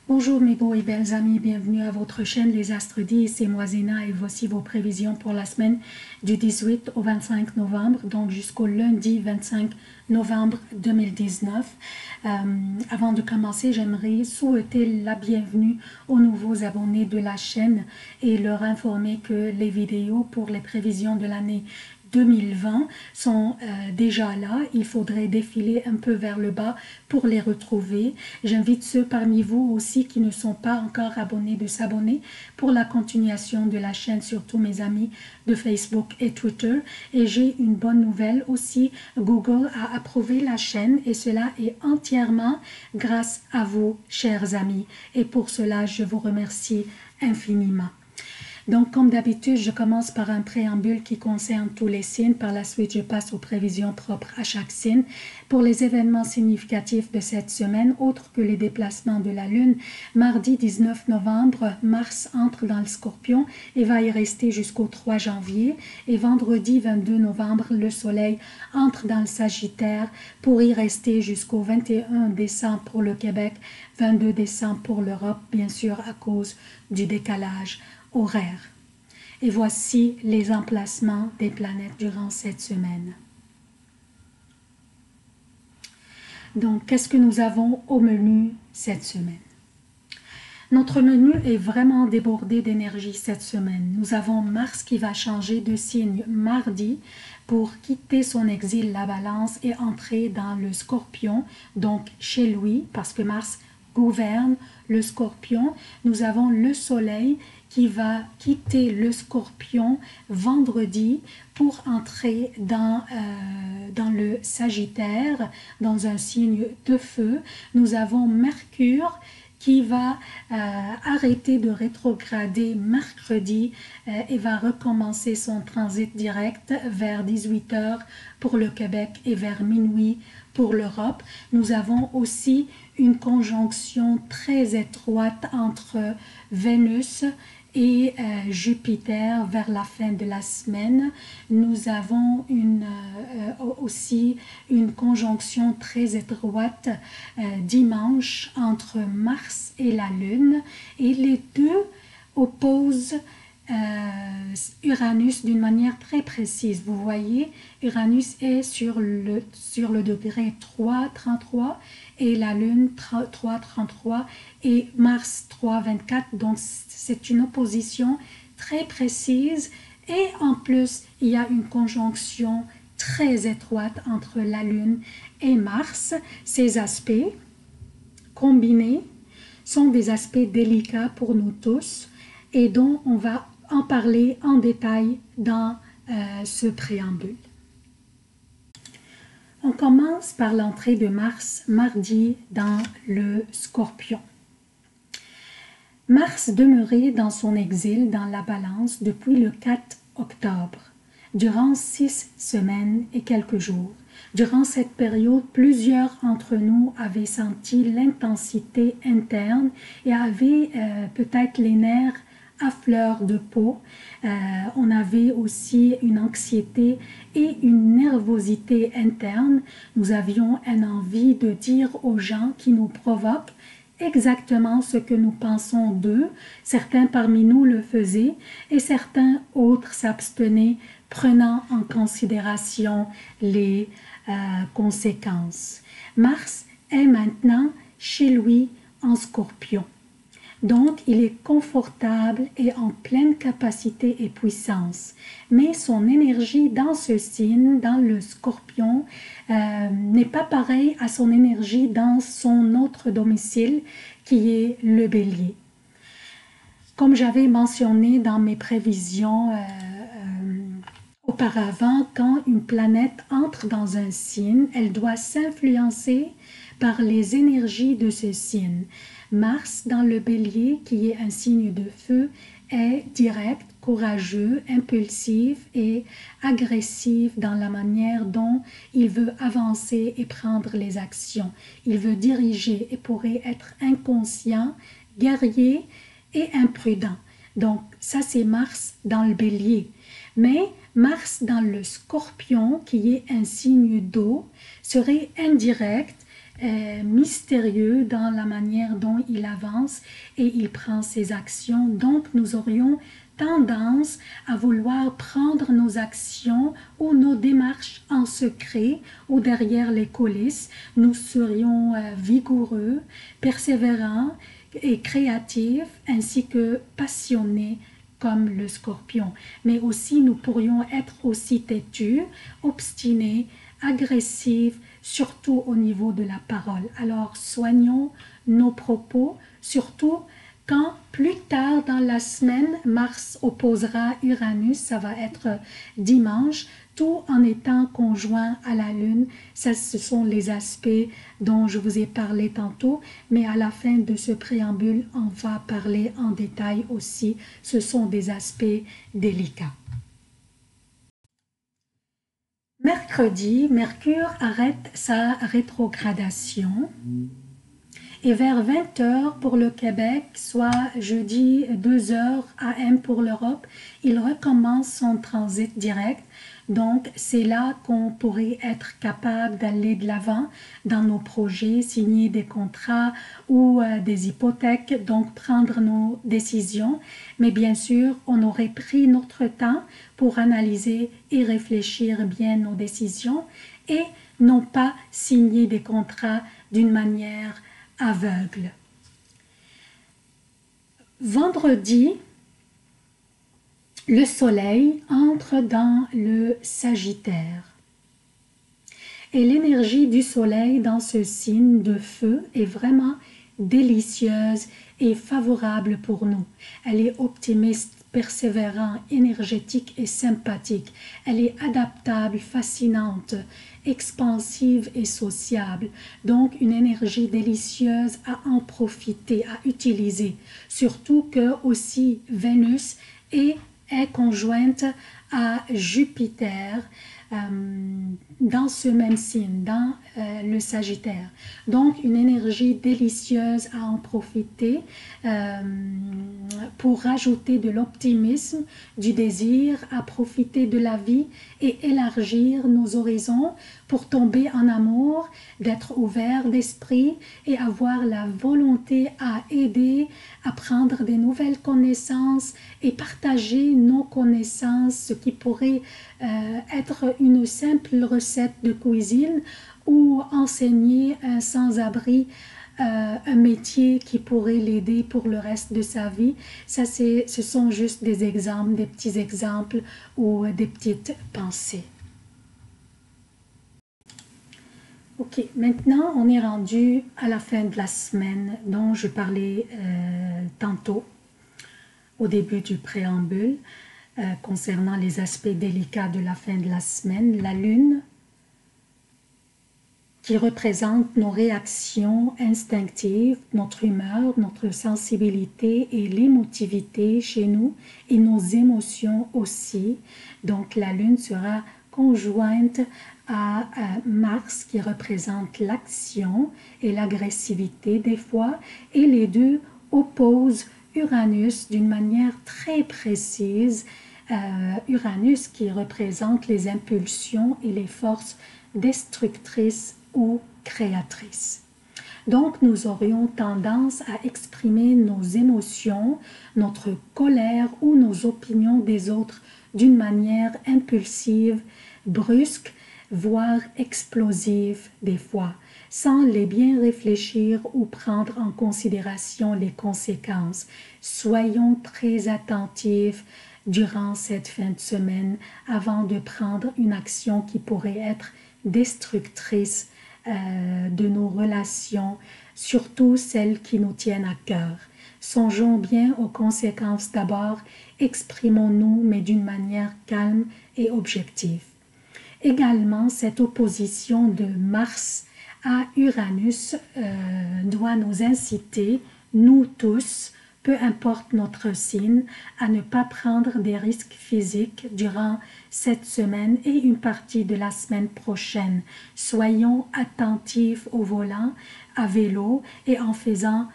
Bonjour mes beaux et belles amis, bienvenue à votre chaîne Les Astres 10, c'est moi Zéna et voici vos prévisions pour la semaine du 18 au 25 novembre, donc jusqu'au lundi 25 novembre 2019. Avant de commencer, j'aimerais souhaiter la bienvenue aux nouveaux abonnés de la chaîne et leur informer que les vidéos pour les prévisions de l'année 2020 sont déjà là. Il faudrait défiler un peu vers le bas pour les retrouver. J'invite ceux parmi vous aussi qui ne sont pas encore abonnés de s'abonner pour la continuation de la chaîne, surtout mes amis de Facebook et Twitter. Et j'ai une bonne nouvelle aussi, Google a approuvé la chaîne et cela est entièrement grâce à vous, chers amis. Et pour cela, je vous remercie infiniment. Donc, comme d'habitude, je commence par un préambule qui concerne tous les signes. Par la suite, je passe aux prévisions propres à chaque signe. Pour les événements significatifs de cette semaine, autres que les déplacements de la Lune, mardi 19 novembre, Mars entre dans le Scorpion et va y rester jusqu'au 3 janvier. Et vendredi 22 novembre, le Soleil entre dans le Sagittaire pour y rester jusqu'au 21 décembre pour le Québec, 22 décembre pour l'Europe, bien sûr à cause du décalage horaire. Et voici les emplacements des planètes durant cette semaine. Donc, qu'est-ce que nous avons au menu cette semaine? Notre menu est vraiment débordé d'énergie cette semaine. Nous avons Mars qui va changer de signe mardi pour quitter son exil, la Balance, et entrer dans le Scorpion, donc chez lui, parce que Mars gouverne le Scorpion. Nous avons le Soleil qui va quitter le Scorpion vendredi pour entrer dans le Sagittaire, dans un signe de feu. Nous avons Mercure qui va arrêter de rétrograder mercredi et va recommencer son transit direct vers 18 h pour le Québec et vers minuit pour l'Europe. Nous avons aussi une conjonction très étroite entre Vénus et Jupiter vers la fin de la semaine. Nous avons aussi une conjonction très étroite dimanche entre Mars et la Lune, et les deux opposent Uranus d'une manière très précise. Vous voyez, Uranus est sur le degré 3,33 et la Lune 3,33 et Mars 3,24. Donc c'est une opposition très précise et en plus il y a une conjonction très étroite entre la Lune et Mars. Ces aspects combinés sont des aspects délicats pour nous tous et dont on va en parler en détail dans ce préambule. On commence par l'entrée de Mars mardi dans le Scorpion. Mars demeurait dans son exil dans la Balance depuis le 4 octobre, durant 6 semaines et quelques jours. Durant cette période, plusieurs d'entre nous avaient senti l'intensité interne et avaient peut-être les nerfs à fleur de peau. On avait aussi une anxiété et une nervosité interne. Nous avions une envie de dire aux gens qui nous provoquent exactement ce que nous pensons d'eux. Certains parmi nous le faisaient et certains autres s'abstenaient, prenant en considération les conséquences. Mars est maintenant chez lui en Scorpion. Donc, il est confortable et en pleine capacité et puissance. Mais son énergie dans ce signe, dans le Scorpion, n'est pas pareille à son énergie dans son autre domicile, qui est le Bélier. Comme j'avais mentionné dans mes prévisions auparavant, quand une planète entre dans un signe, elle doit s'influencer par les énergies de ce signe. Mars dans le Bélier, qui est un signe de feu, est direct, courageux, impulsif et agressif dans la manière dont il veut avancer et prendre les actions. Il veut diriger et pourrait être inconscient, guerrier et imprudent. Donc ça c'est Mars dans le Bélier. Mais Mars dans le Scorpion, qui est un signe d'eau, serait indirect mystérieux dans la manière dont il avance et il prend ses actions. Donc nous aurions tendance à vouloir prendre nos actions ou nos démarches en secret ou derrière les coulisses. Nous serions vigoureux, persévérants et créatifs ainsi que passionnés comme le scorpion. Mais aussi nous pourrions être aussi têtus, obstinés, agressifs, surtout au niveau de la parole. Alors soignons nos propos, surtout quand plus tard dans la semaine, Mars opposera Uranus, ça va être dimanche, tout en étant conjoint à la Lune. Ça, ce sont les aspects dont je vous ai parlé tantôt, mais à la fin de ce préambule, on va parler en détail aussi. Ce sont des aspects délicats. Mercredi, Mercure arrête sa rétrogradation. Et vers 20 h pour le Québec, soit jeudi 2 h AM pour l'Europe, il recommence son transit direct. Donc, c'est là qu'on pourrait être capable d'aller de l'avant dans nos projets, signer des contrats ou des hypothèques, donc prendre nos décisions. Mais bien sûr, on aurait pris notre temps pour analyser et réfléchir bien nos décisions et non pas signer des contrats d'une manière aveugle. Vendredi, le soleil entre dans le Sagittaire. Et l'énergie du soleil dans ce signe de feu est vraiment délicieuse et favorable pour nous. Elle est optimiste, persévérante, énergétique et sympathique. Elle est adaptable, fascinante, expansive et sociable. Donc une énergie délicieuse à en profiter, à utiliser. Surtout que aussi Vénus est conjointe à Jupiter dans ce même signe, dans le Sagittaire. Donc une énergie délicieuse à en profiter pour rajouter de l'optimisme, du désir à profiter de la vie et élargir nos horizons pour tomber en amour, d'être ouvert d'esprit et avoir la volonté à aider, à prendre des nouvelles connaissances et partager nos connaissances, ce qui pourrait être une simple recette de cuisine ou enseigner un sans-abri un métier qui pourrait l'aider pour le reste de sa vie. Ça, ce sont juste des exemples, des petits exemples ou des petites pensées. Ok, maintenant on est rendu à la fin de la semaine dont je parlais tantôt au début du préambule concernant les aspects délicats de la fin de la semaine. La lune qui représente nos réactions instinctives, notre humeur, notre sensibilité et l'émotivité chez nous et nos émotions aussi. Donc la lune sera conjointe à Mars qui représente l'action et l'agressivité des fois, et les deux opposent Uranus d'une manière très précise. Uranus qui représente les impulsions et les forces destructrices ou créatrices. Donc nous aurions tendance à exprimer nos émotions, notre colère ou nos opinions des autres d'une manière impulsive, brusque, voire explosive des fois, sans les bien réfléchir ou prendre en considération les conséquences. Soyons très attentifs durant cette fin de semaine avant de prendre une action qui pourrait être destructrice de nos relations, surtout celles qui nous tiennent à cœur. Songeons bien aux conséquences d'abord, exprimons-nous mais d'une manière calme et objective. Également, cette opposition de Mars à Uranus doit nous inciter, nous tous, peu importe notre signe, à ne pas prendre des risques physiques durant cette semaine et une partie de la semaine prochaine. Soyons attentifs au volant, à vélo et en faisant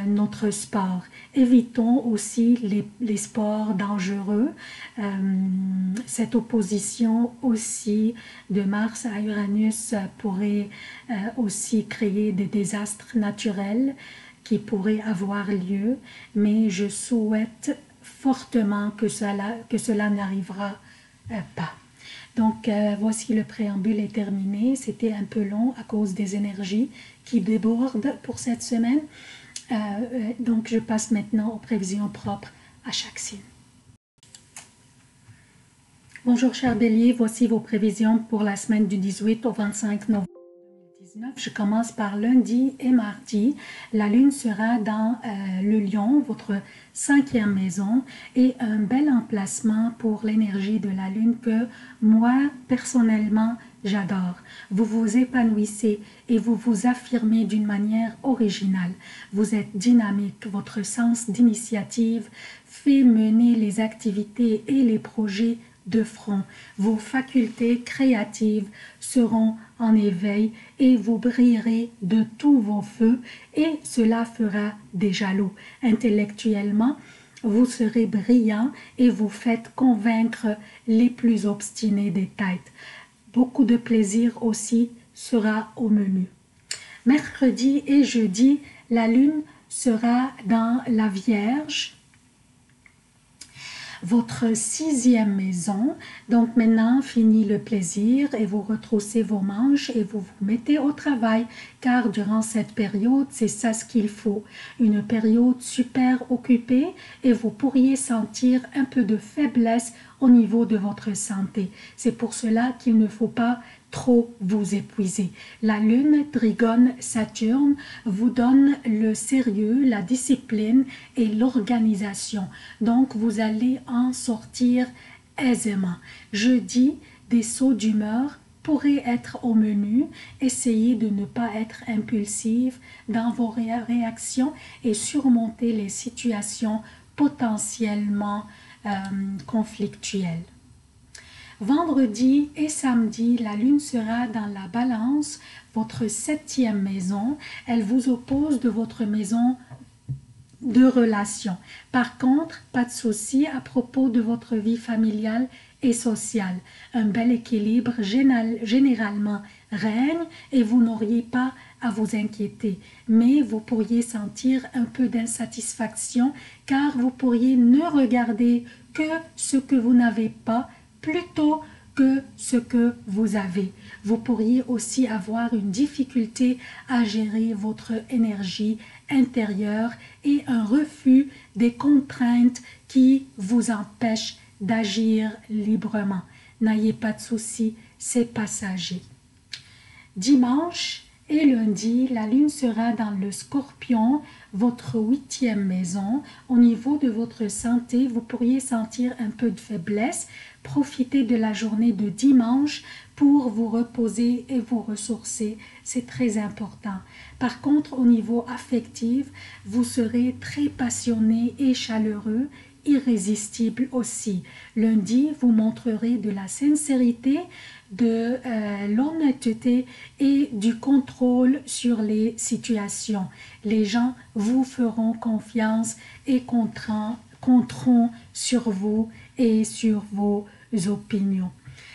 notre sport. Évitons aussi les sports dangereux. Cette opposition aussi de Mars à Uranus pourrait aussi créer des désastres naturels qui pourraient avoir lieu, mais je souhaite fortement que cela n'arrivera pas. Donc, voici le préambule est terminé. C'était un peu long à cause des énergies qui débordent pour cette semaine. Donc, je passe maintenant aux prévisions propres à chaque signe. Bonjour, chers béliers. Voici vos prévisions pour la semaine du 18 au 25 novembre. Je commence par lundi et mardi. La lune sera dans le lion, votre 5e maison, et un bel emplacement pour l'énergie de la lune que moi, personnellement, j'adore. Vous vous épanouissez et vous vous affirmez d'une manière originale. Vous êtes dynamique, votre sens d'initiative fait mener les activités et les projets de front. Vos facultés créatives seront en éveil et vous brillerez de tous vos feux et cela fera des jaloux. Intellectuellement, vous serez brillant et vous faites convaincre les plus obstinés des têtes. Beaucoup de plaisir aussi sera au menu. Mercredi et jeudi, la lune sera dans la Vierge, votre 6e maison. Donc maintenant, fini le plaisir et vous retroussez vos manches et vous vous mettez au travail, car durant cette période, c'est ça ce qu'il faut. Une période super occupée et vous pourriez sentir un peu de faiblesse au niveau de votre santé. C'est pour cela qu'il ne faut pas trop vous épuiser. La lune trigone Saturne vous donne le sérieux, la discipline et l'organisation. Donc vous allez en sortir aisément. Jeudi, des sauts d'humeur pourraient être au menu. Essayez de ne pas être impulsive dans vos réactions et surmonter les situations potentiellement conflictuelles. Vendredi et samedi, la lune sera dans la balance, votre 7e maison. Elle vous oppose de votre maison de relation. Par contre, pas de souci à propos de votre vie familiale et sociale. Un bel équilibre généralement règne et vous n'auriez pas à vous inquiéter. Mais vous pourriez sentir un peu d'insatisfaction car vous pourriez ne regarder que ce que vous n'avez pas plutôt que ce que vous avez. Vous pourriez aussi avoir une difficulté à gérer votre énergie intérieure et un refus des contraintes qui vous empêchent d'agir librement. N'ayez pas de soucis, c'est passager. Dimanche et lundi, la lune sera dans le Scorpion, votre 8e maison. Au niveau de votre santé, vous pourriez sentir un peu de faiblesse. Profitez de la journée de dimanche pour vous reposer et vous ressourcer. C'est très important. Par contre, au niveau affectif, vous serez très passionné et chaleureux, irrésistible aussi. Lundi, vous montrerez de la sincérité, de l'honnêteté et du contrôle sur les situations. Les gens vous feront confiance et compteront sur vous et sur vos opinions.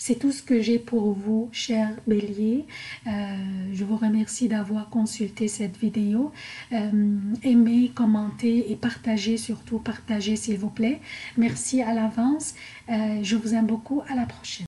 C'est tout ce que j'ai pour vous, chers béliers. Je vous remercie d'avoir consulté cette vidéo. Aimez, commentez et partagez, surtout partagez s'il vous plaît. Merci à l'avance. Je vous aime beaucoup. À la prochaine.